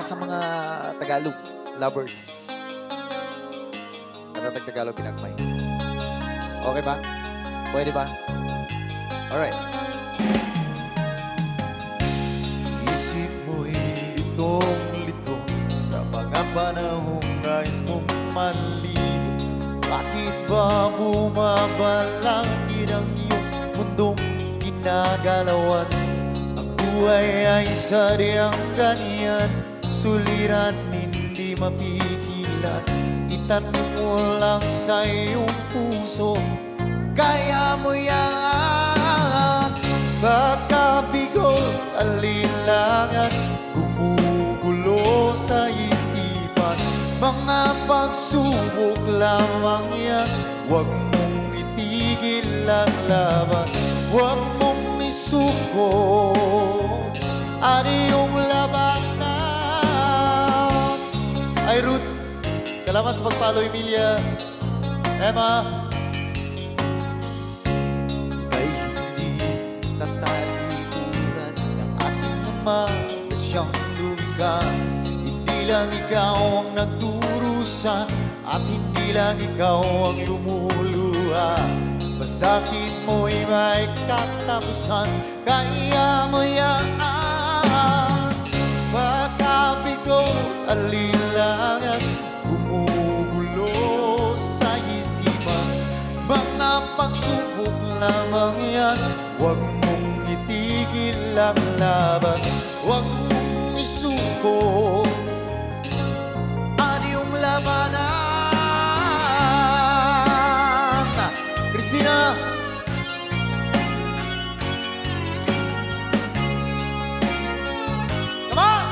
sa mga Tagalog lovers. Tagalog pinagmay. Okay ba? Pwede ba? Alright. Isip mo'y litong-lito sa mga panahong nais mong manliw. Bakit ba bumabalangin ang iyong mundong ginagalawan? Ang buhay ay sadyang ganyan, suliran hindi mapigilan. Itanong mo lang sa iyong puso, kaya mo yan. Pagkabigo, alinlangan, gumugulo sa isipan. Mga pagsubok lamang yan, huwag mong itigil ang laban. Huwag mong isuko ang iyong labanan. Ay, Ruth, salamat sa pag-follow, Emilia. Emma, ika'y hindi tatalikuran ng ating ama na siyang lumikha. Hindi lang ikaw ang nagdurusa at hindi lang ikaw ang lumuluha. Masakit mo'y may katapusan, kaya mo yan. Pagkabigo at alilangan, gumugulo sa isipan. Mga pagsubok lamang yan, huwag mong itigil ang laban. Huwag mong isuko ang iyong labanan. Christina, come on!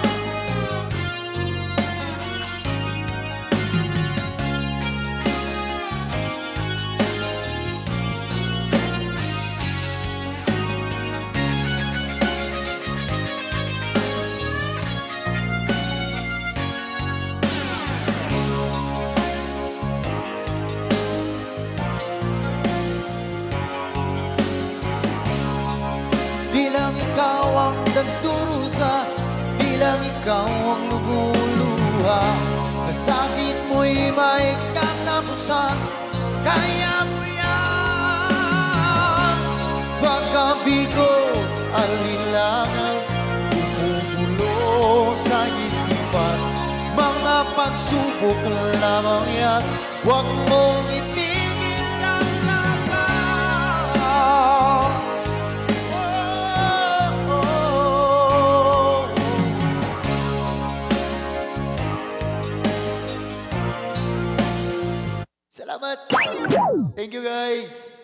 Di lang ikaw ang nagdurusa, di lang ikaw ang lumuluha. Masakit mo'y may katapusan, kaya mo yan. Pagkabigo, alinlangan, gumugulo sa isipan. Mga pagsubok lamang yan, huwag mong itigil ang laban. Salamat. Thank you, guys.